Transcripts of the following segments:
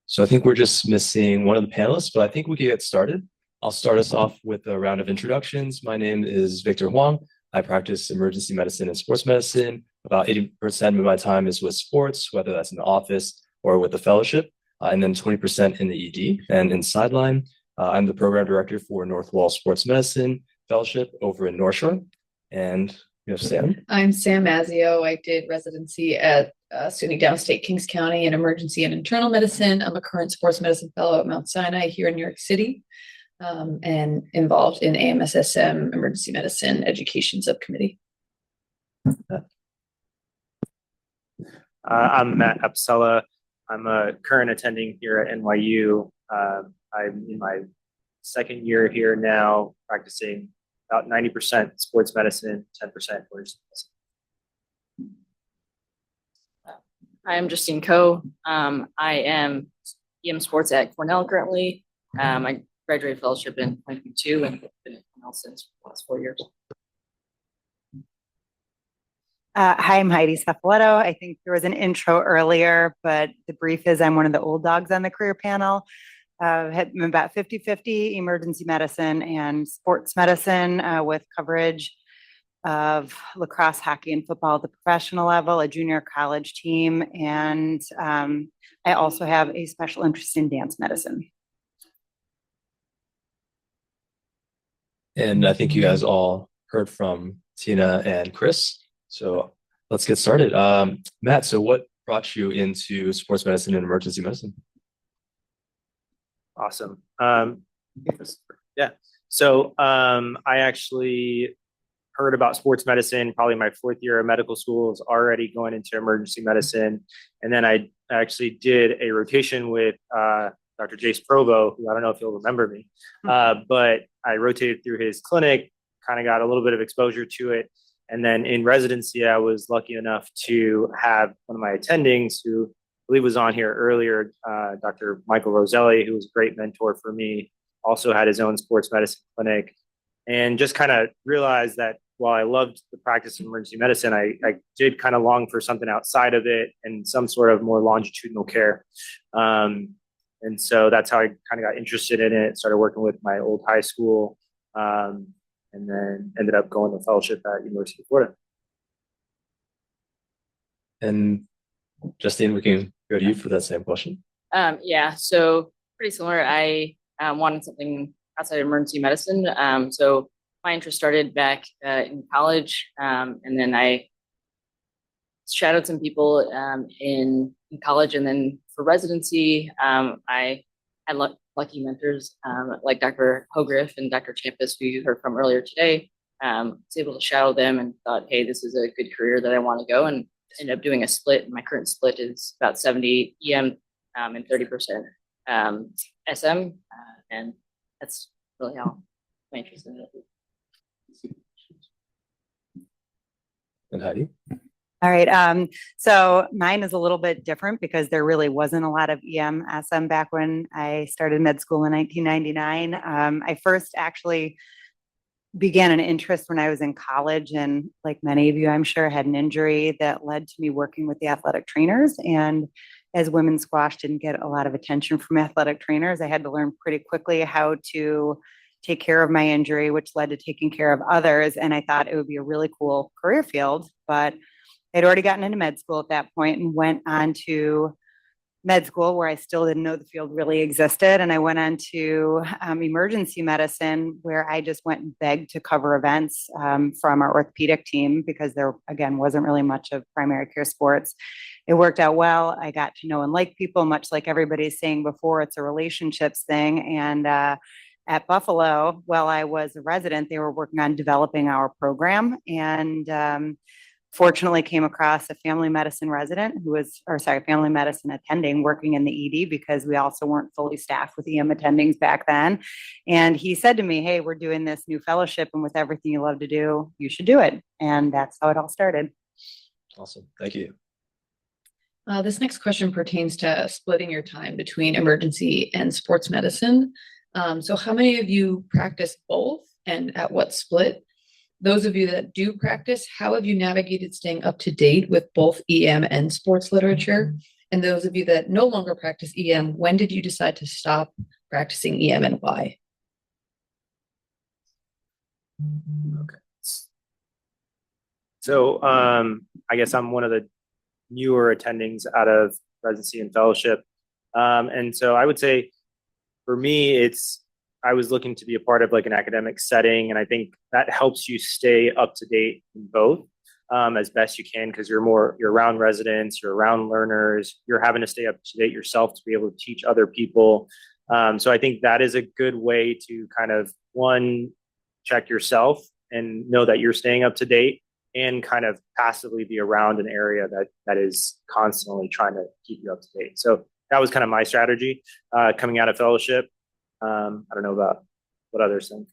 So I think we're just missing one of the panelists, but I think we can get started. I'll start us off with a round of introductions. My name is Victor Huang. I practice emergency medicine and sports medicine. About 80% of my time is with sports, whether that's in the office or with the fellowship, and then 20% in the ED. And in Sideline, I'm the program director for North Wall Sports Medicine Fellowship over in North Shore. And we have Sam. I'm Sam Mazzio. I did residency at SUNY Downstate Kings County in emergency and internal medicine. I'm a current sports medicine fellow at Mount Sinai here in New York City, and involved in AMSSM emergency medicine education subcommittee. I'm Matt Apicella. I'm a current attending here at NYU. I'm in my second year here now, practicing about 90% sports medicine, 10% emergency medicine. Hi, I'm Justine Coe. I am EM sports at Cornell currently. I graduated fellowship in 2022 and have been at Cornell since the last 4 years. Hi, I'm Heidi Suffoletto. I think there was an intro earlier, but the brief is I'm one of the old dogs on the career panel. Had about 50-50 emergency medicine and sports medicine with coverage of lacrosse, hockey, and football at the professional level, a junior college team, and I also have a special interest in dance medicine. And I think you guys all heard from Tina and Chris. So let's get started. Matt, so what brought you into sports medicine and emergency medicine? Awesome. Yeah. So I actually heard about sports medicine probably my fourth year of medical school, was already going into emergency medicine. And then I actually did a rotation with Dr. Jace Provo, who I don't know if you'll remember me, but I rotated through his clinic, kind of got a little bit of exposure to it. And then in residency, I was lucky enough to have one of my attendings who I believe was on here earlier, Dr. Michael Roselli, who was a great mentor for me, also had his own sports medicine clinic, and just kind of realized that while I loved the practice of emergency medicine, I did kind of long for something outside of it and some sort of more longitudinal care. And so that's how I kind of got interested in it, started working with my old high school, and then ended up going to fellowship at University of Florida. And Justine, we can go to you for that same question. Yeah, so pretty similar. I wanted something outside of emergency medicine. So my interest started back in college, and then I shadowed some people in college, and then for residency, I had lucky mentors like Dr. Hogrefe and Dr. Champus, who you heard from earlier today. I was able to shadow them and thought, hey, this is a good career that I want to go, and ended up doing a split. My current split is about 70 EM and 30% SM, and that's really how my interest in it. And Heidi? All right. So mine is a little bit different because there really wasn't a lot of EM SM back when I started med school in 1999. I first actually began an interest when I was in college, and like many of you, I'm sure, had an injury that led to me working with the athletic trainers. And as women's squash didn't get a lot of attention from athletic trainers, I had to learn pretty quickly how to take care of my injury, which led to taking care of others. And I thought it would be a really cool career field, but I'd already gotten into med school at that point and went on to med school where I still didn't know the field really existed. And I went on to emergency medicine, where I just went and begged to cover events from our orthopedic team because there, again, wasn't really much of primary care sports. It worked out well. I got to know and like people, much like everybody's saying before, it's a relationships thing. And at Buffalo, while I was a resident, they were working on developing our program, and fortunately came across a family medicine resident family medicine attending working in the ED, because we also weren't fully staffed with EM attendings back then. And he said to me, hey, we're doing this new fellowship, and with everything you love to do, you should do it. And that's how it all started. Awesome. Thank you. This next question pertains to splitting your time between emergency and sports medicine. So how many of you practice both, and at what split? Those of you that do practice, how have you navigated staying up to date with both EM and sports literature? And those of you that no longer practice EM, when did you decide to stop practicing EM and why? Okay. So I guess I'm one of the newer attendings out of residency and fellowship. And so I would say for me, I was looking to be a part of like an academic setting. And I think that helps you stay up to date in both as best you can, because you're around residents, you're around learners, you're having to stay up to date yourself to be able to teach other people. So I think that is a good way to kind of, one, check yourself and know that you're staying up to date, and kind of passively be around an area that is constantly trying to keep you up to date. So that was kind of my strategy coming out of fellowship. I don't know about what others think.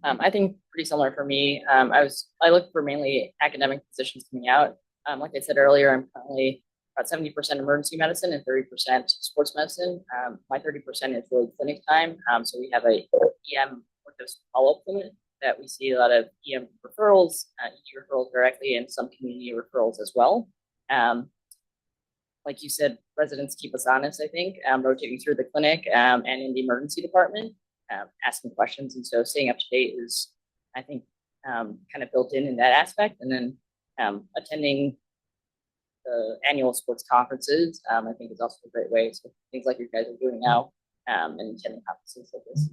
I think pretty similar for me. I looked for mainly academic positions coming out. Like I said earlier, I'm currently about 70% emergency medicine and 30% sports medicine. My 30% is really clinic time. So we have a EM follow-up clinic that we see a lot of EM referrals, ED referrals directly, and some community referrals as well. Like you said, residents keep us honest, I think, rotating through the clinic and in the emergency department, asking questions. And so staying up to date is, I think, kind of built in that aspect. And then attending the annual sports conferences, I think is also a great way. So things like you guys are doing now and attending conferences like this.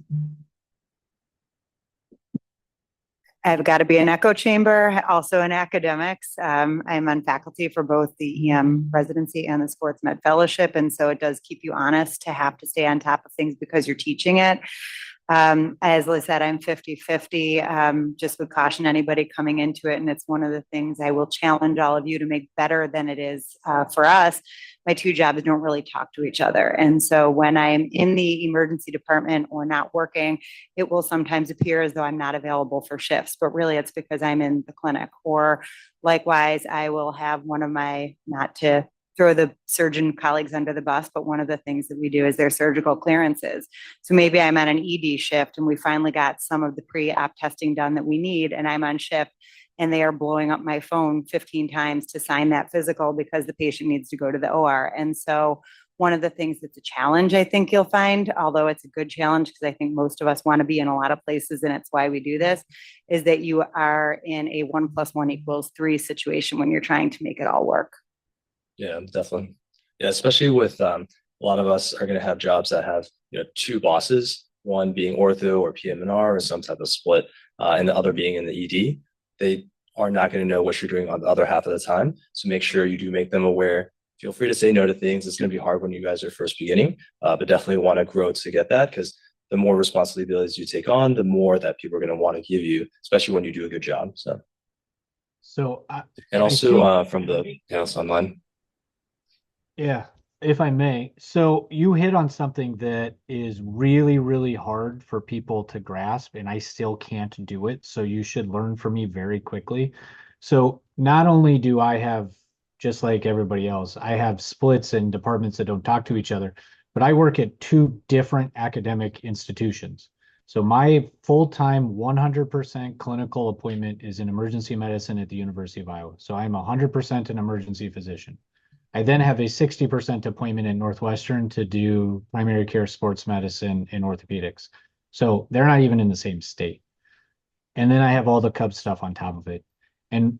I've got to be an echo chamber, also in academics. I'm on faculty for both the EM residency and the sports med fellowship. And so it does keep you honest to have to stay on top of things because you're teaching it. As Liz said, I'm 50-50, just would caution anybody coming into it. And it's one of the things I will challenge all of you to make better than it is for us. My two jobs don't really talk to each other. And so when I'm in the emergency department or not working, it will sometimes appear as though I'm not available for shifts, but really it's because I'm in the clinic. Or likewise, I will have one of my, not to throw the surgeon colleagues under the bus, but one of the things that we do is their surgical clearances. So maybe I'm on an ED shift and we finally got some of the pre-op testing done that we need, and I'm on shift and they are blowing up my phone 15 times to sign that physical because the patient needs to go to the OR. And so one of the things that's a challenge, I think you'll find, although it's a good challenge because I think most of us want to be in a lot of places and it's why we do this, is that you are in a 1 + 1 = 3 situation when you're trying to make it all work. Yeah, definitely. Yeah, especially with a lot of us are going to have jobs that have, you know, two bosses, one being ortho or PM&R or some type of split, and the other being in the ED. They are not going to know what you're doing on the other half of the time. So make sure you do make them aware. Feel free to say no to things. It's going to be hard when you guys are first beginning, but definitely want to grow to get that, because the more responsibilities you take on, the more that people are going to want to give you, especially when you do a good job. So and also from the panelists online. Yeah, if I may. So you hit on something that is really, really hard for people to grasp, and I still can't do it. So you should learn from me very quickly. So not only do I have, just like everybody else, I have splits and departments that don't talk to each other, but I work at 2 different academic institutions. So my full-time 100% clinical appointment is in emergency medicine at the University of Iowa. So I'm 100% an emergency physician. I then have a 60% appointment in Northwestern to do primary care, sports medicine, and orthopedics. So they're not even in the same state. And then I have all the Cub stuff on top of it. And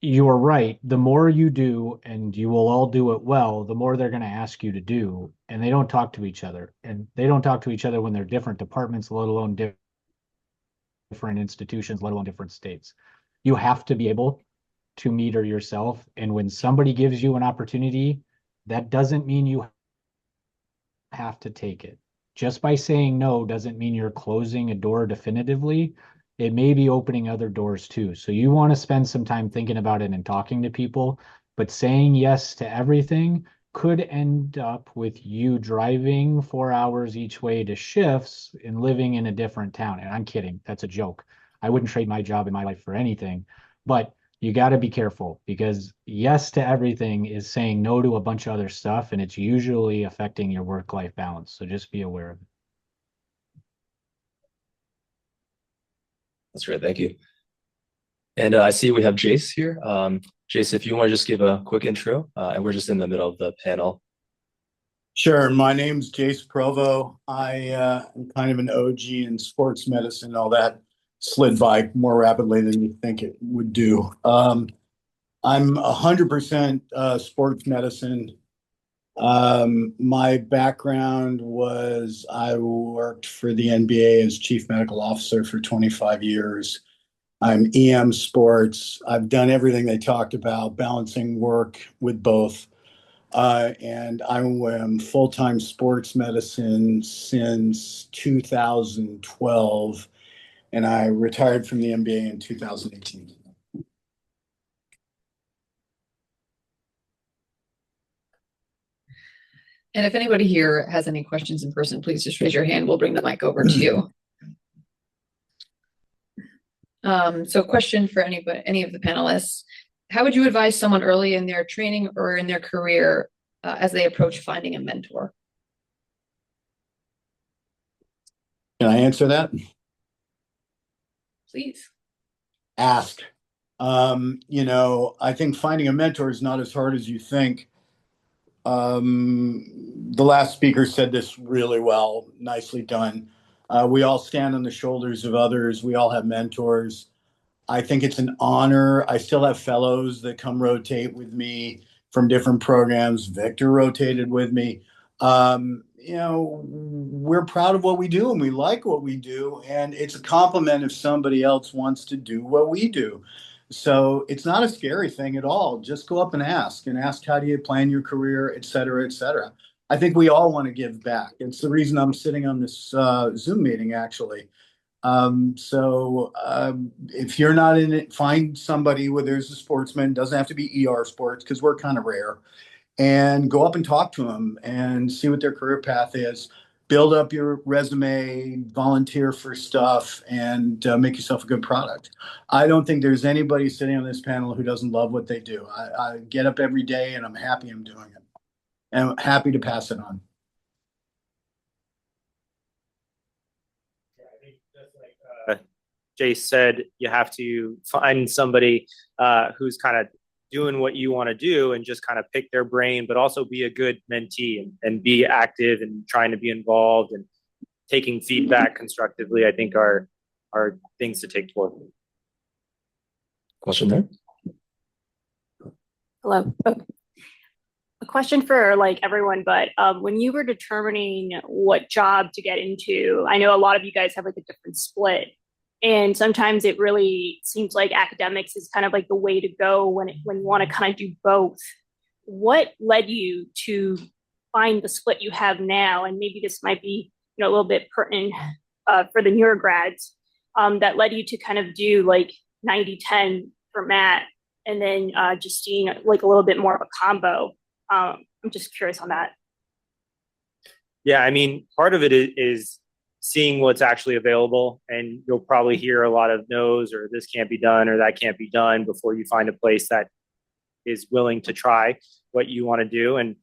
you are right. The more you do, and you will all do it well, the more they're going to ask you to do. And they don't talk to each other. And they don't talk to each other when they're different departments, let alone different institutions, let alone different states. You have to be able to meter yourself. And when somebody gives you an opportunity, that doesn't mean you have to take it. Just by saying no doesn't mean you're closing a door definitively. It may be opening other doors too. So you want to spend some time thinking about it and talking to people, but saying yes to everything could end up with you driving 4 hours each way to shifts and living in a different town. And I'm kidding. That's a joke. I wouldn't trade my job in my life for anything, but you got to be careful, because yes to everything is saying no to a bunch of other stuff, and it's usually affecting your work-life balance. So just be aware of it. That's great. Thank you. And I see we have Jace here. Jace, if you want to just give a quick intro, and we're just in the middle of the panel. Sure. My name's Jace Provo. I am kind of an OG in sports medicine. All that slid by more rapidly than you think it would do. I'm 100% sports medicine. My background was I worked for the NBA as chief medical officer for 25 years. I'm EM sports. I've done everything they talked about, balancing work with both. And I am full-time sports medicine since 2012, and I retired from the NBA in 2018. And if anybody here has any questions in person, please just raise your hand. We'll bring the mic over to you. So question for anybody, any of the panelists. How would you advise someone early in their training or in their career as they approach finding a mentor? Can I answer that? Please. Ask. I think finding a mentor is not as hard as you think. The last speaker said this really well, nicely done. We all stand on the shoulders of others. We all have mentors. I think it's an honor. I still have fellows that come rotate with me from different programs. Victor rotated with me. We're proud of what we do and we like what we do. And it's a compliment if somebody else wants to do what we do. So it's not a scary thing at all. Just go up and ask how do you plan your career, et cetera, et cetera. I think we all want to give back. It's the reason I'm sitting on this Zoom meeting, actually. If you're not in it, find somebody where there's a sportsman. Doesn't have to be ER sports because we're kind of rare. And go up and talk to them and see what their career path is. Build up your resume, volunteer for stuff, and make yourself a good product. I don't think there's anybody sitting on this panel who doesn't love what they do. I get up every day and I'm happy I'm doing it. And I'm happy to pass it on. Jace said, you have to find somebody who's kind of doing what you want to do and just kind of pick their brain, but also be a good mentee and be active and trying to be involved and taking feedback constructively, I think are things to take forward. Question there? Hello. A question for everyone, but when you were determining what job to get into, I know a lot of you guys have a different split. And sometimes it really seems like academics is kind of the way to go when you want to kind of do both. What led you to find the split you have now? And maybe this might be a little bit pertinent for the newer grads that led you to kind of do 90-10 for Matt and then Justine, a little bit more of a combo. I'm just curious on that. Yeah, I mean, part of it is seeing what's actually available, and you'll probably hear a lot of no's or this can't be done or that can't be done before you find a place that is willing to try what you want to do. And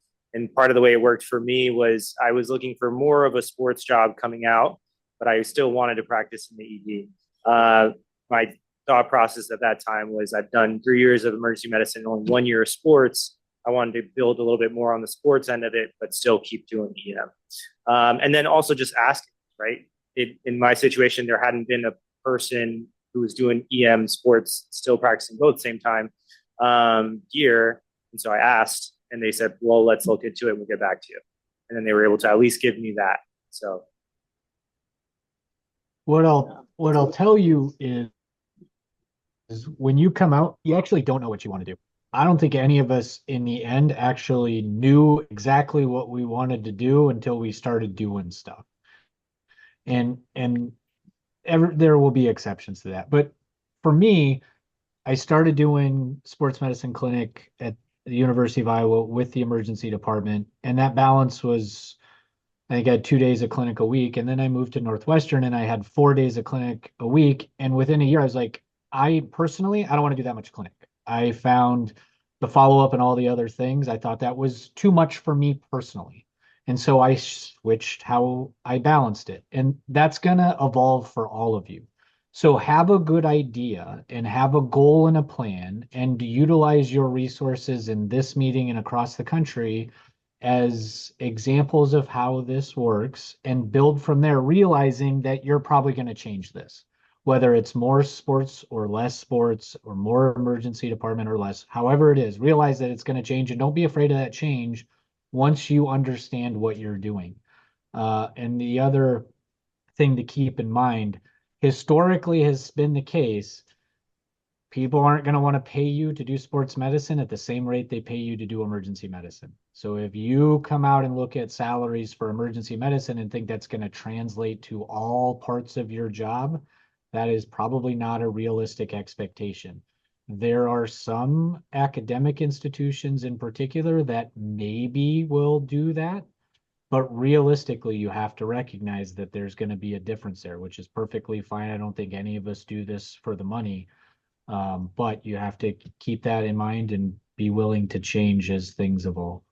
part of the way it worked for me was I was looking for more of a sports job coming out, but I still wanted to practice in the ED. My thought process at that time was I've done 3 years of emergency medicine, only 1 year of sports. I wanted to build a little bit more on the sports end of it, but still keep doing EM. And then also just asking, right? In my situation, there hadn't been a person who was doing EM sports, still practicing both at the same time here. And so I asked, and they said, well, let's look into it and we'll get back to you. And then they were able to at least give me that. So What I'll tell you is when you come out, you actually don't know what you want to do. I don't think any of us in the end actually knew exactly what we wanted to do until we started doing stuff. And there will be exceptions to that. But for me, I started doing sports medicine clinic at the University of Iowa with the emergency department. And that balance was, I think I had 2 days of clinic a week. And then I moved to Northwestern and I had 4 days of clinic a week. And within a year, I was like, I don't want to do that much clinic. I found the follow-up and all the other things. I thought that was too much for me personally. And so I switched how I balanced it. And that's going to evolve for all of you. So have a good idea and have a goal and a plan and utilize your resources in this meeting and across the country as examples of how this works and build from there, realizing that you're probably going to change this, whether it's more sports or less sports or more emergency department or less, however it is, realize that it's going to change and don't be afraid of that change once you understand what you're doing. And the other thing to keep in mind, historically has been the case, people aren't going to want to pay you to do sports medicine at the same rate they pay you to do emergency medicine. So if you come out and look at salaries for emergency medicine and think that's going to translate to all parts of your job, that is probably not a realistic expectation. There are some academic institutions in particular that maybe will do that, but realistically, you have to recognize that there's going to be a difference there, which is perfectly fine. I don't think any of us do this for the money. But you have to keep that in mind and be willing to change as things evolve.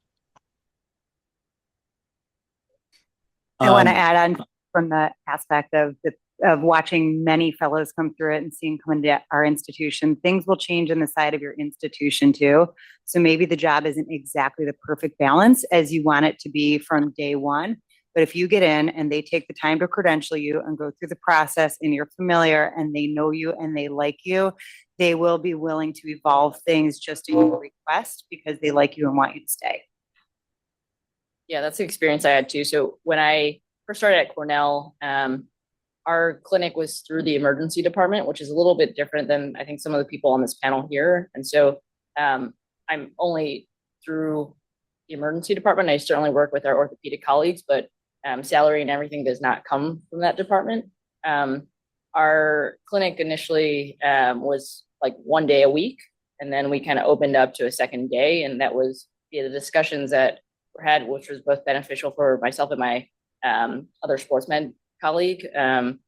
I want to add on from the aspect of watching many fellows come through it and seeing come into our institution. Things will change on the side of your institution too. So maybe the job isn't exactly the perfect balance as you want it to be from day one. But if you get in and they take the time to credential you and go through the process and you're familiar and they know you and they like you, they will be willing to evolve things just at your request because they like you and want you to stay. Yeah, that's the experience I had too. So when I first started at Cornell, our clinic was through the emergency department, which is a little bit different than I think some of the people on this panel here. And so I'm only through the emergency department. I certainly work with our orthopedic colleagues, but salary and everything does not come from that department. Our clinic initially was like 1 day a week, and then we kind of opened up to a second day, and that was the discussions that were had, which was both beneficial for myself and my other sports med colleague. And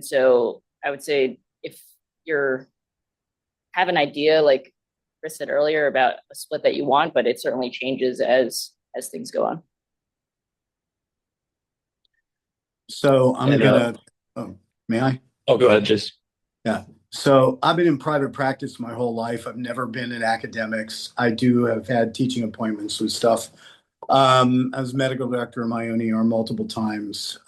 so I would say if you're have an idea, like Chris said earlier, about a split that you want, but it certainly changes as things go on. So I'm gonna, may I? Oh, go ahead, Jace. Yeah. So I've been in private practice my whole life. I've never been in academics. I do have had teaching appointments with stuff. I was medical director in my own ER multiple times.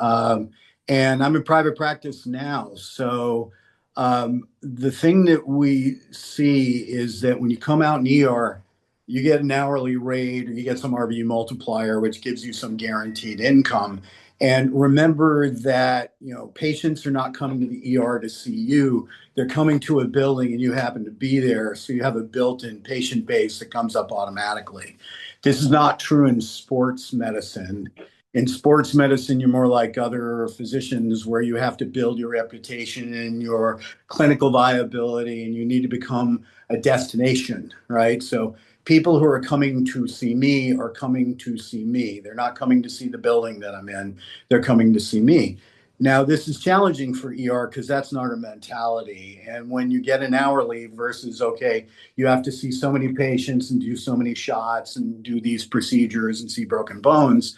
And I'm in private practice now. So the thing that we see is that when you come out in ER, you get an hourly rate or you get some RVU multiplier, which gives you some guaranteed income. And remember that, you know, patients are not coming to the ER to see you. They're coming to a building and you happen to be there. So you have a built-in patient base that comes up automatically. This is not true in sports medicine. In sports medicine, you're more like other physicians where you have to build your reputation and your clinical viability, and you need to become a destination, right? So people who are coming to see me are coming to see me. They're not coming to see the building that I'm in. They're coming to see me. Now, this is challenging for ER because that's not our mentality. And when you get an hourly versus, okay, you have to see so many patients and do so many shots and do these procedures and see broken bones,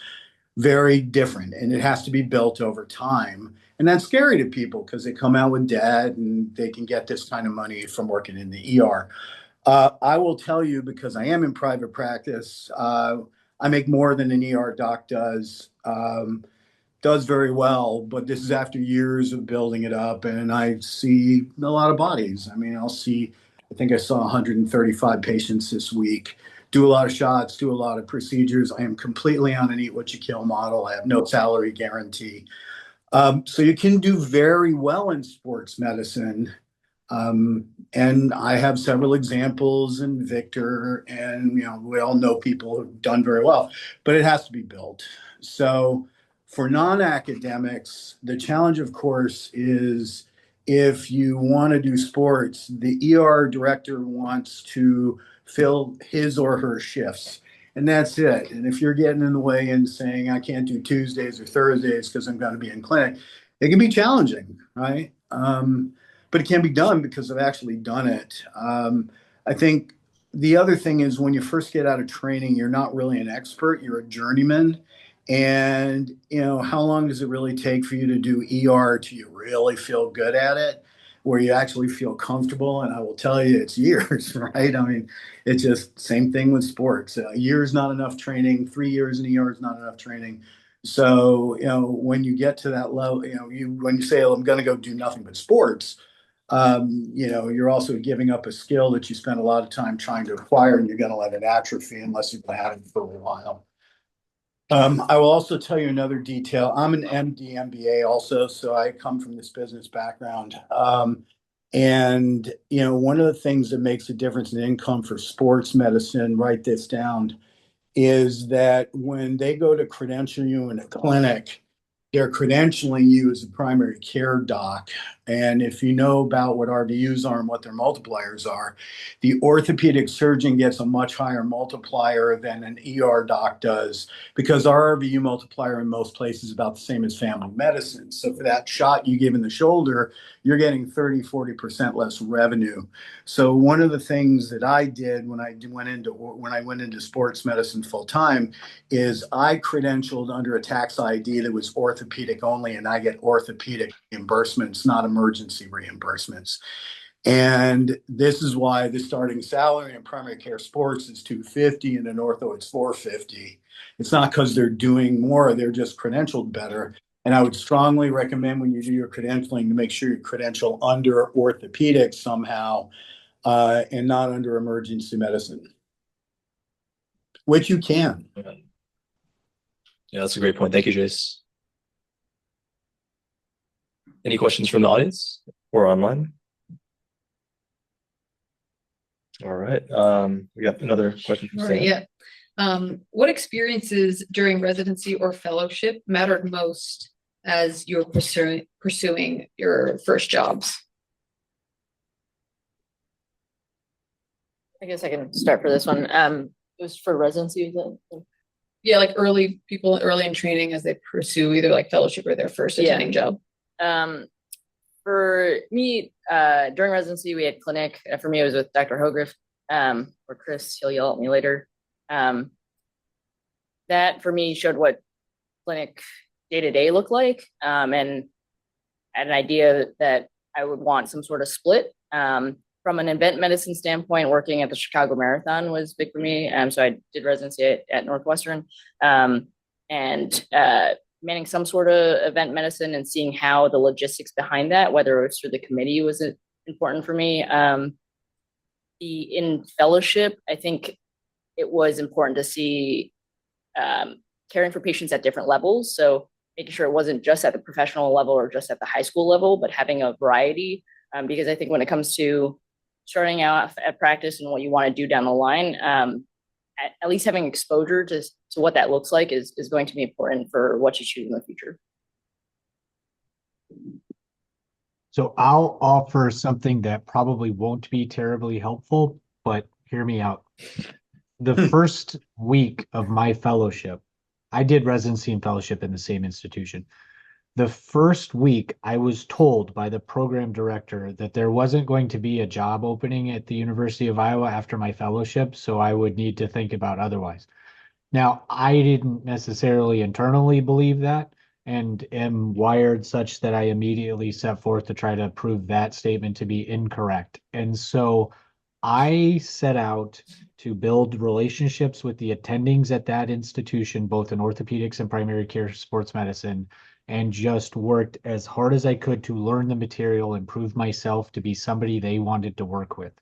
very different. And it has to be built over time. And that's scary to people because they come out with debt and they can get this kind of money from working in the ER. I will tell you, because I am in private practice, I make more than an ER doc does very well, but this is after years of building it up, and I see a lot of bodies. I mean, I think I saw 135 patients this week, do a lot of shots, do a lot of procedures. I am completely on an eat what you kill model. I have no salary guarantee. So you can do very well in sports medicine. And I have several examples, and Victor, and you know, we all know people who've done very well, but it has to be built. So for non-academics, the challenge, of course, is if you want to do sports, the ER director wants to fill his or her shifts, and that's it. And if you're getting in the way and saying, I can't do Tuesdays or Thursdays because I'm going to be in clinic, it can be challenging, right? But it can be done because I've actually done it. I think the other thing is when you first get out of training, you're not really an expert, you're a journeyman. And, you know, how long does it really take for you to do ER till you really feel good at it? where you actually feel comfortable. And I will tell you, it's years, right? I mean, it's just same thing with sports. A year is not enough training. 3 years in ER is not enough training. So, when you get to that level, when you say, oh, I'm going to go do nothing but sports, you're also giving up a skill that you spent a lot of time trying to acquire, and you're going to let it atrophy unless you've had it for a while. I will also tell you another detail. I'm an MD, MBA also, so I come from this business background. And one of the things that makes a difference in income for sports medicine, write this down, is that when they go to credential you in a clinic, they're credentialing you as a primary care doc. And if you know about what RVUs are and what their multipliers are, the orthopedic surgeon gets a much higher multiplier than an ER doc does, because our RVU multiplier in most places is about the same as family medicine. So for that shot you give in the shoulder, you're getting 30-40% less revenue. So one of the things that I did when I went into sports medicine full time is I credentialed under a tax ID that was orthopedic only, and I get orthopedic reimbursements, not emergency reimbursements. And this is why the starting salary in primary care sports is $250, and in ortho it's $450. It's not because they're doing more, they're just credentialed better. And I would strongly recommend, when you do your credentialing, to make sure you credential under orthopedics somehow, and not under emergency medicine, which you can. Yeah, that's a great point. Thank you, Jace. Any questions from the audience or online? All right. We got another question from Sam. Yeah. What experiences during residency or fellowship mattered most as you're pursuing your first jobs? I guess I can start for this one. It was for residency. Yeah, like people early in training as they pursue either like fellowship or their first attending job. For me, during residency, we had clinic. For me, it was with Dr. Hogrefe, or Chris. He'll yell at me later. That for me showed what clinic day-to-day looked like, and had an idea that I would want some sort of split. From an event medicine standpoint, working at the Chicago Marathon was big for me. So I did residency at Northwestern, and manning some sort of event medicine and seeing how the logistics behind that, whether it was through the committee, was important for me. In fellowship, I think it was important to see caring for patients at different levels. So making sure it wasn't just at the professional level or just at the high school level, but having a variety. Because I think when it comes to starting out at practice and what you want to do down the line, at least having exposure to what that looks like is going to be important for what you choose in the future. So I'll offer something that probably won't be terribly helpful, but hear me out. The first week of my fellowship, I did residency and fellowship in the same institution. The first week, I was told by the program director that there wasn't going to be a job opening at the University of Iowa after my fellowship, so I would need to think about otherwise. Now, I didn't necessarily internally believe that, and am wired such that I immediately set forth to try to prove that statement to be incorrect. And so I set out to build relationships with the attendings at that institution, both in orthopedics and primary care sports medicine, and just worked as hard as I could to learn the material and prove myself to be somebody they wanted to work with.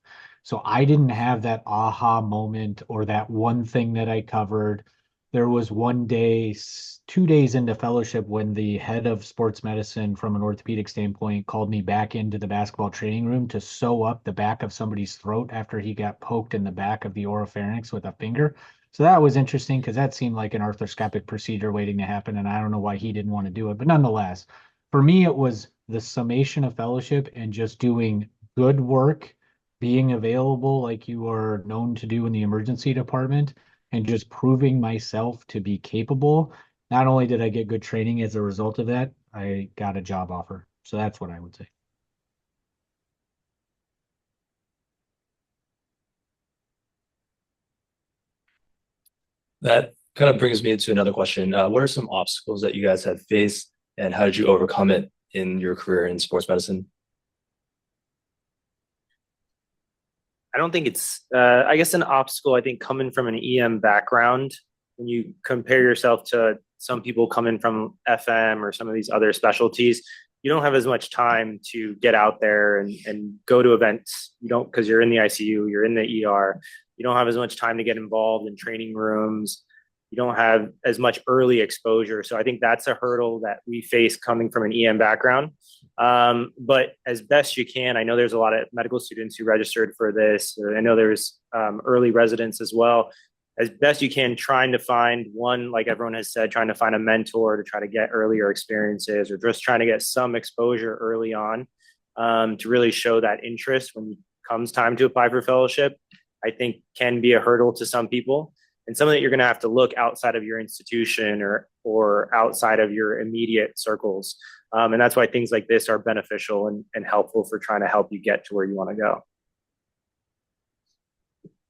So I didn't have that aha moment or that one thing that I covered. There was one day, 2 days into fellowship, when the head of sports medicine from an orthopedic standpoint called me back into the basketball training room to sew up the back of somebody's throat after he got poked in the back of the oropharynx with a finger. So that was interesting because that seemed like an arthroscopic procedure waiting to happen, and I don't know why he didn't want to do it. But nonetheless, for me, it was the summation of fellowship and just doing good work, being available like you are known to do in the emergency department, and just proving myself to be capable. Not only did I get good training as a result of that, I got a job offer. So that's what I would say. That kind of brings me into another question. What are some obstacles that you guys have faced, and how did you overcome it in your career in sports medicine? I don't think it's, I guess an obstacle, I think coming from an EM background, when you compare yourself to some people coming from FM or some of these other specialties, you don't have as much time to get out there and go to events. You don't, because you're in the ICU, you're in the ER. You don't have as much time to get involved in training rooms. You don't have as much early exposure. So I think that's a hurdle that we face coming from an EM background. But as best you can, I know there's a lot of medical students who registered for this. I know there's early residents as well. As best you can, trying to find one, like everyone has said, trying to find a mentor to try to get earlier experiences, or just trying to get some exposure early on, to really show that interest when it comes time to apply for fellowship, I think can be a hurdle to some people, and something that you're going to have to look outside of your institution or outside of your immediate circles. And that's why things like this are beneficial and helpful for trying to help you get to where you want to go.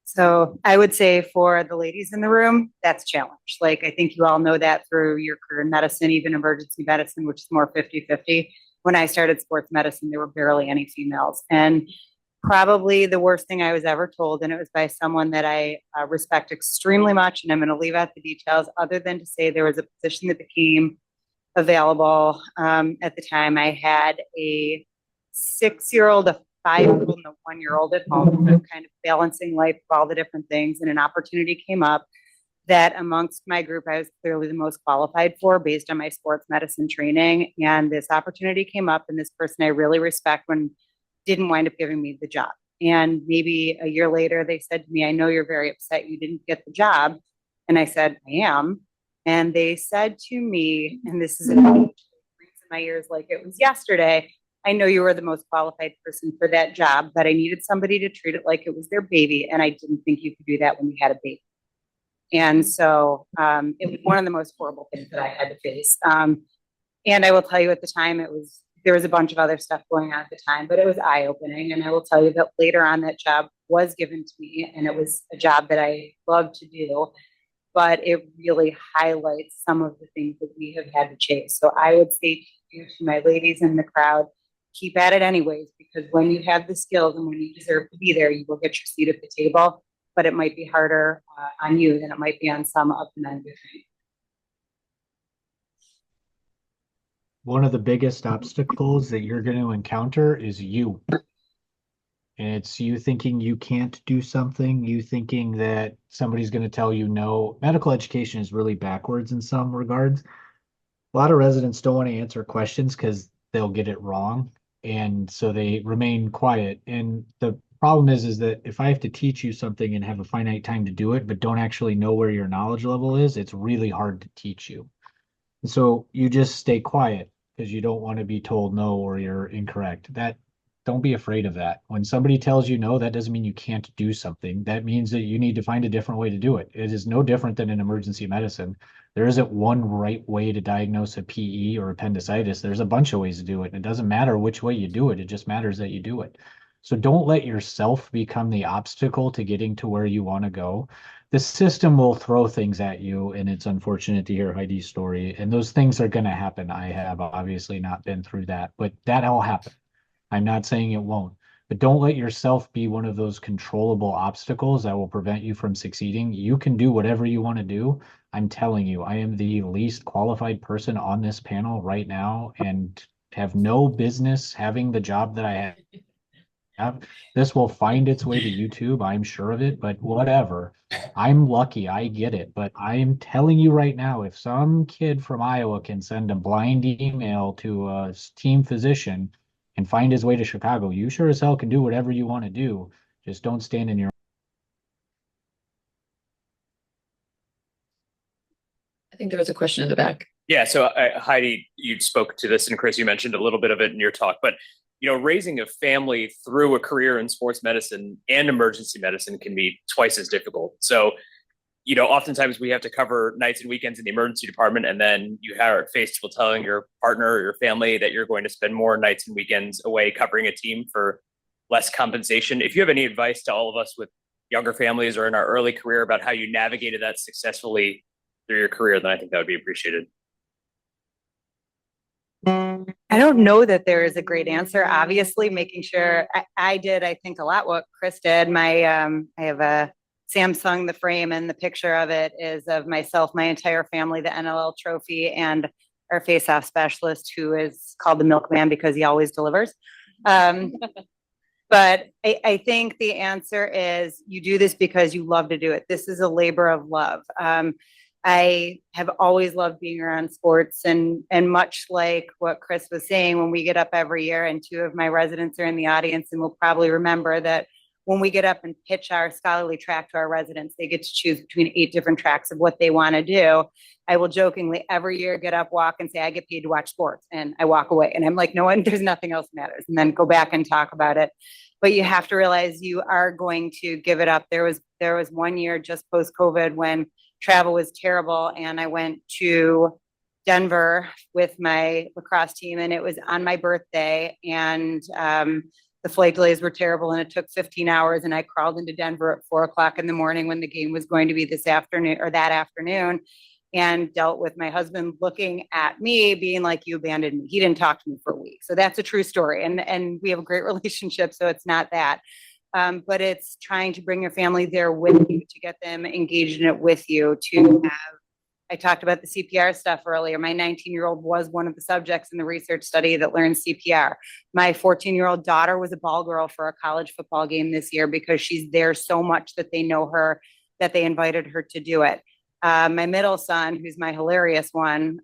So I would say for the ladies in the room, that's challenge. Like, I think you all know that through your career in medicine, even emergency medicine, which is more 50-50. When I started sports medicine, there were barely any females. And probably the worst thing I was ever told, and it was by someone that I respect extremely much, and I'm going to leave out the details, other than to say there was a position that became available. At the time, I had a 6-year-old, a 5-year-old, and a 1-year-old at home, so kind of balancing life with all the different things. And an opportunity came up that amongst my group, I was clearly the most qualified for based on my sports medicine training. And this opportunity came up, and this person I really respect didn't wind up giving me the job. And maybe a year later, they said to me, I know you're very upset you didn't get the job. And I said, I am. And they said to me, and this is in my ears like it was yesterday, I know you were the most qualified person for that job, but I needed somebody to treat it like it was their baby. And I didn't think you could do that when you had a baby. And so it was one of the most horrible things that I had to face. And I will tell you at the time, there was a bunch of other stuff going on at the time, but it was eye-opening. And I will tell you that later on, that job was given to me, and it was a job that I loved to do, but it really highlights some of the things that we have had to chase. So I would say to my ladies in the crowd, keep at it anyways, because when you have the skills and when you deserve to be there, you will get your seat at the table, but it might be harder on you than it might be on some of the men. One of the biggest obstacles that you're going to encounter is you. And it's you thinking you can't do something, you thinking that somebody's going to tell you no. Medical education is really backwards in some regards. A lot of residents don't want to answer questions because they'll get it wrong. And so they remain quiet. And the problem is that if I have to teach you something and have a finite time to do it, but don't actually know where your knowledge level is, it's really hard to teach you. And so you just stay quiet because you don't want to be told no or you're incorrect. Don't be afraid of that. When somebody tells you no, that doesn't mean you can't do something. That means that you need to find a different way to do it. It is no different than in emergency medicine. There isn't one right way to diagnose a PE or appendicitis. There's a bunch of ways to do it. It doesn't matter which way you do it. It just matters that you do it. So don't let yourself become the obstacle to getting to where you want to go. The system will throw things at you, and it's unfortunate to hear Heidi's story. And those things are going to happen. I have obviously not been through that, but that'll happen. I'm not saying it won't, but don't let yourself be one of those controllable obstacles that will prevent you from succeeding. You can do whatever you want to do. I'm telling you, I am the least qualified person on this panel right now and have no business having the job that I have. This will find its way to YouTube, I'm sure of it, but whatever. I'm lucky, I get it. But I am telling you right now, if some kid from Iowa can send a blind email to a team physician and find his way to Chicago, you sure as hell can do whatever you want to do. Just don't stand in your. I think there was a question in the back. Yeah, so Heidi, you spoke to this, and Chris, you mentioned a little bit of it in your talk, but raising a family through a career in sports medicine and emergency medicine can be twice as difficult. So, oftentimes we have to cover nights and weekends in the emergency department, and then you are faced with telling your partner or your family that you're going to spend more nights and weekends away covering a team for less compensation. If you have any advice to all of us with younger families or in our early career about how you navigated that successfully through your career, then I think that would be appreciated. I don't know that there is a great answer. Obviously, making sure I did, I think a lot what Chris did. I have a Samsung, the frame, and the picture of it is of myself, my entire family, the NLL trophy, and our face-off specialist, who is called the milkman because he always delivers. But I think the answer is you do this because you love to do it. This is a labor of love. I have always loved being around sports, and much like what Chris was saying, when we get up every year, and two of my residents are in the audience and will probably remember that when we get up and pitch our scholarly track to our residents, they get to choose between 8 different tracks of what they want to do. I will jokingly every year get up, walk, and say, I get paid to watch sports. And I walk away. And I'm like, no one, there's nothing else matters. And then go back and talk about it. But you have to realize you are going to give it up. There was one year just post-COVID when travel was terrible. And I went to Denver with my lacrosse team, and it was on my birthday. And the flight delays were terrible, and it took 15 hours. And I crawled into Denver at 4 o'clock in the morning when the game was going to be this afternoon or that afternoon, and dealt with my husband looking at me being like, you abandoned me. He didn't talk to me for a week. So that's a true story. And we have a great relationship. So it's not that. But it's trying to bring your family there with you, to get them engaged in it with you, to have, I talked about the CPR stuff earlier. My 19-year-old was one of the subjects in the research study that learned CPR. My 14-year-old daughter was a ball girl for a college football game this year because she's there so much that they know her, that they invited her to do it. My middle son, who's my hilarious one,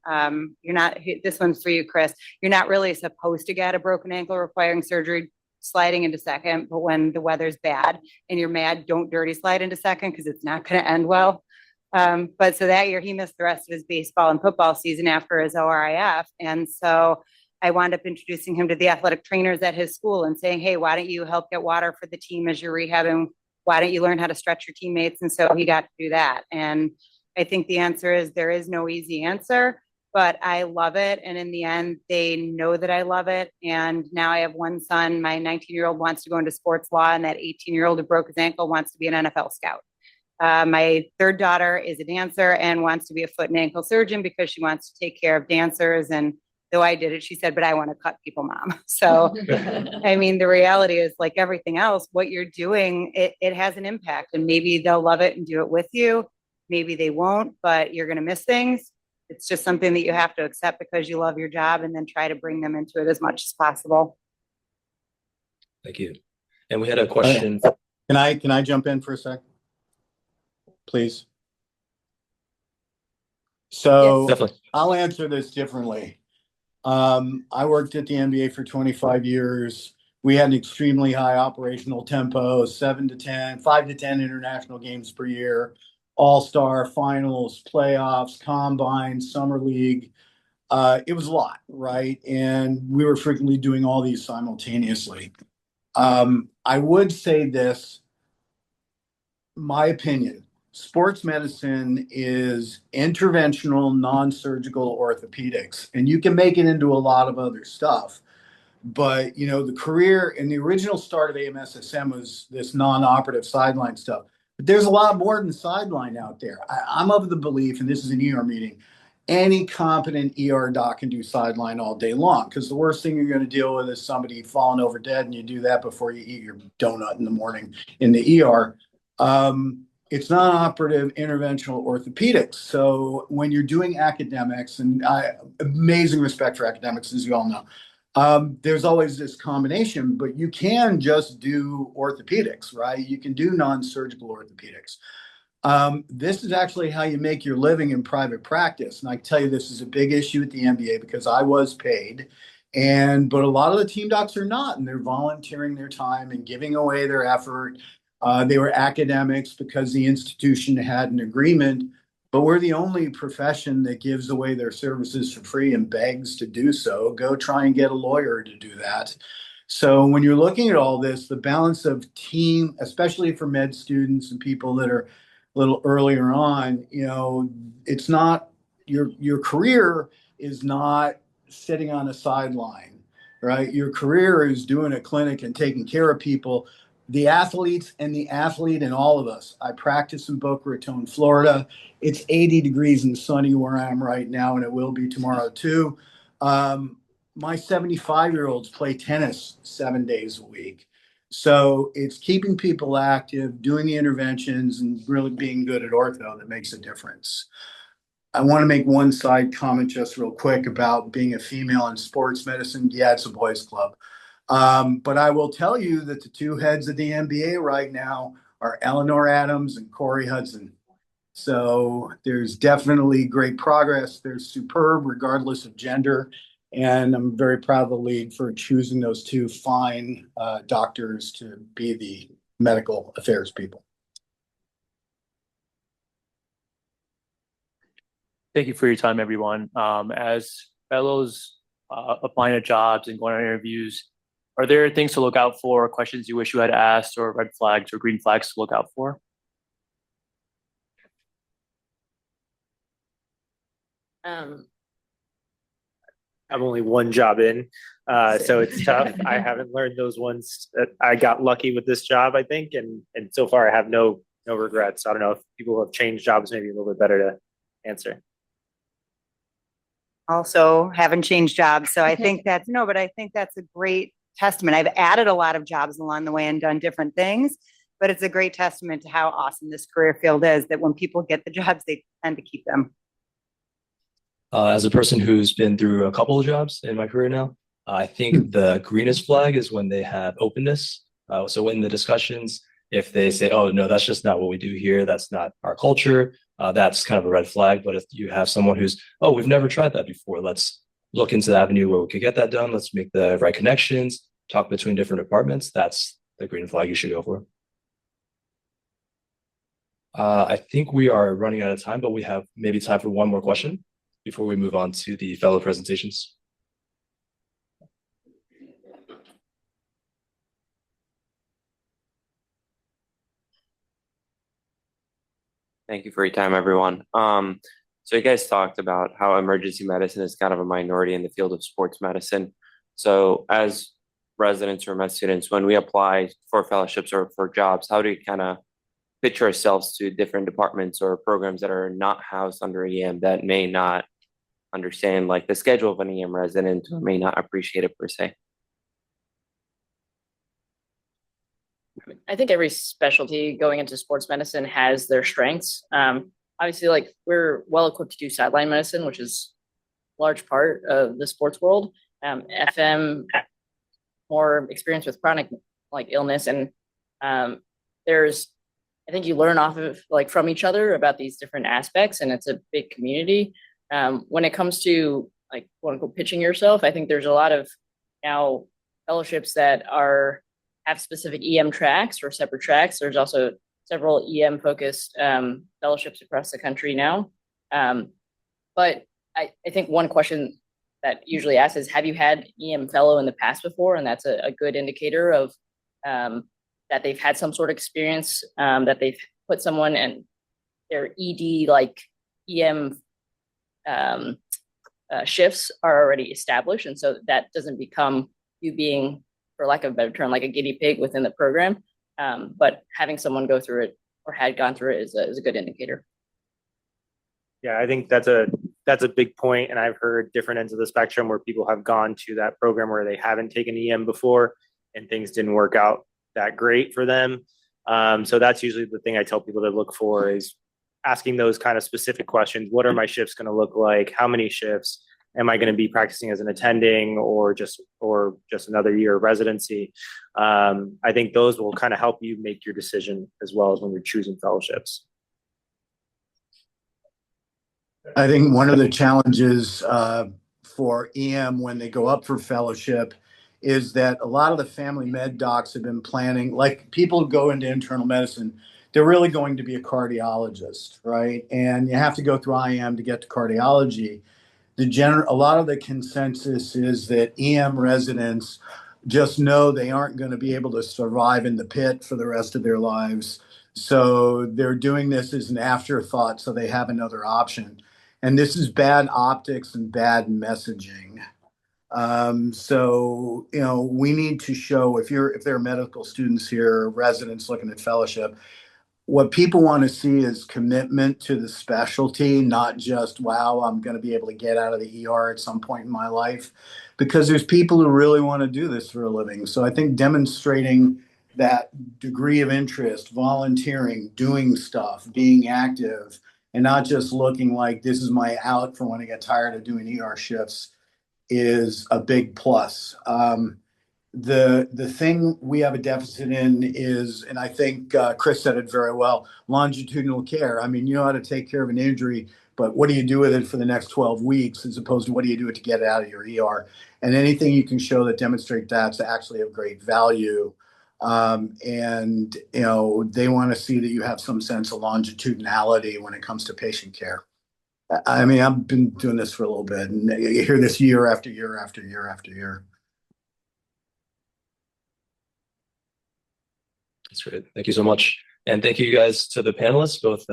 this one's for you, Chris. You're not really supposed to get a broken ankle requiring surgery sliding into second, but when the weather's bad and you're mad, don't dirty slide into second because it's not going to end well. But so that year he missed the rest of his baseball and football season after his ORIF. And so I wound up introducing him to the athletic trainers at his school and saying, hey, why don't you help get water for the team as you're rehabbing? Why don't you learn how to stretch your teammates? And so he got to do that. And I think the answer is there is no easy answer, but I love it. And in the end, they know that I love it. And now I have one son, my 19-year-old wants to go into sports law, and that 18-year-old who broke his ankle wants to be an NFL scout. My third daughter is a dancer and wants to be a foot and ankle surgeon because she wants to take care of dancers. And though I did it, she said, but I want to cut people, mom. So, I mean, the reality is, like everything else, what you're doing, it has an impact, and maybe they'll love it and do it with you. Maybe they won't, but you're going to miss things. It's just something that you have to accept because you love your job, and then try to bring them into it as much as possible. Thank you. And we had a question. Can I jump in for a sec? Please. So Yes, definitely. I'll answer this differently. I worked at the NBA for 25 years. We had an extremely high operational tempo, 5 to 10 international games per year, all-star, finals, playoffs, combine, summer league. It was a lot, right? And we were frequently doing all these simultaneously. I would say this, my opinion, sports medicine is interventional, non-surgical orthopedics, and you can make it into a lot of other stuff. But, you know, the career and the original start of AMSSM was this non-operative sideline stuff. But there's a lot more than sideline out there. I'm of the belief, and this is an ER meeting, any competent ER doc can do sideline all day long, because the worst thing you're going to deal with is somebody falling over dead, and you do that before you eat your donut in the morning in the ER. It's non-operative interventional orthopedics. So when you're doing academics, and amazing respect for academics, as you all know, there's always this combination, but you can just do orthopedics, right? You can do non-surgical orthopedics. This is actually how you make your living in private practice. And I can tell you this is a big issue at the NBA because I was paid, but a lot of the team docs are not, and they're volunteering their time and giving away their effort. They were academics because the institution had an agreement, but we're the only profession that gives away their services for free and begs to do so. Go try and get a lawyer to do that. So when you're looking at all this, the balance of team, especially for med students and people that are a little earlier on, you know, it's not your career is not sitting on a sideline, right? Your career is doing a clinic and taking care of people. The athletes and the athlete and all of us. I practice in Boca Raton, Florida. It's 80 degrees and sunny where I am right now, and it will be tomorrow too. my 75-year-olds play tennis 7 days a week. So it's keeping people active, doing the interventions, and really being good at ortho that makes a difference. I want to make one side comment just real quick about being a female in sports medicine. Yeah, it's a boys' club. But I will tell you that the two heads of the NBA right now are Eleanor Adams and Corey Hudson. So there's definitely great progress. They're superb regardless of gender. And I'm very proud of the league for choosing those two fine doctors to be the medical affairs people. Thank you for your time, everyone. As fellows applying to jobs and going on interviews, are there things to look out for, questions you wish you had asked, or red flags or green flags to look out for? I'm only one job in, so it's tough. I haven't learned those ones. I got lucky with this job, I think, and so far I have no regrets. I don't know if people who have changed jobs maybe a little bit better to answer. Also haven't changed jobs. So I think that's but I think that's a great testament. I've added a lot of jobs along the way and done different things, but it's a great testament to how awesome this career field is, that when people get the jobs, they tend to keep them. As a person who's been through a couple of jobs in my career now, I think the greenest flag is when they have openness. So in the discussions, if they say, oh, no, that's just not what we do here, that's not our culture, that's kind of a red flag. But if you have someone who's, oh, we've never tried that before, let's look into the avenue where we could get that done. Let's make the right connections, talk between different departments. That's the green flag you should go for. I think we are running out of time, but we have maybe time for one more question before we move on to the fellow presentations. Thank you for your time, everyone. So you guys talked about how emergency medicine is kind of a minority in the field of sports medicine. So as residents or med students, when we apply for fellowships or for jobs, how do you kind of pitch ourselves to different departments or programs that are not housed under EM, that may not understand like the schedule of an EM resident or may not appreciate it per se? I think every specialty going into sports medicine has their strengths. Obviously, like we're well equipped to do sideline medicine, which is a large part of the sports world. FM, more experience with chronic like illness, and I think you learn off of like from each other about these different aspects, and it's a big community. When it comes to like quote unquote pitching yourself, I think there's a lot of now fellowships that have specific EM tracks or separate tracks. There's also several EM focused fellowships across the country now. But I think one question that usually asked is, have you had EM fellow in the past before? And that's a good indicator of that they've had some sort of experience, that they've put someone in their ED like EM shifts are already established. And so that doesn't become you being, for lack of a better term, like a guinea pig within the program. But having someone go through it or had gone through it is a good indicator. Yeah, I think that's a big point, and I've heard different ends of the spectrum where people have gone to that program where they haven't taken EM before and things didn't work out that great for them. So that's usually the thing I tell people to look for, is asking those kind of specific questions. What are my shifts going to look like? How many shifts? Am I going to be practicing as an attending or just another year of residency? I think those will kind of help you make your decision as well as when you're choosing fellowships. I think one of the challenges for EM when they go up for fellowship is that a lot of the family med docs have been planning, like people who go into internal medicine, they're really going to be a cardiologist, right? And you have to go through IM to get to cardiology. A lot of the consensus is that EM residents just know they aren't going to be able to survive in the pit for the rest of their lives. So they're doing this as an afterthought, so they have another option. And this is bad optics and bad messaging. So, we need to show, if there are medical students here, residents looking at fellowship, what people want to see is commitment to the specialty, not just, wow, I'm going to be able to get out of the ER at some point in my life, because there's people who really want to do this for a living. So I think demonstrating that degree of interest, volunteering, doing stuff, being active, and not just looking like this is my out for when I get tired of doing ER shifts is a big plus. The thing we have a deficit in is, and I think Chris said it very well, longitudinal care. I mean, you know how to take care of an injury, but what do you do with it for the next 12 weeks as opposed to what do you do to get it out of your ER? And anything you can show that demonstrate that's actually of great value. And, you know, they want to see that you have some sense of longitudinality when it comes to patient care. I mean, I've been doing this for a little bit, and you hear this year after year after year after year. That's great. Thank you so much. And thank you guys to the panelists, both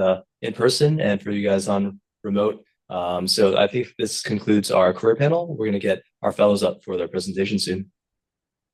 in person and for you guys on remote. So I think this concludes our career panel. We're going to get our fellows up for their presentation soon.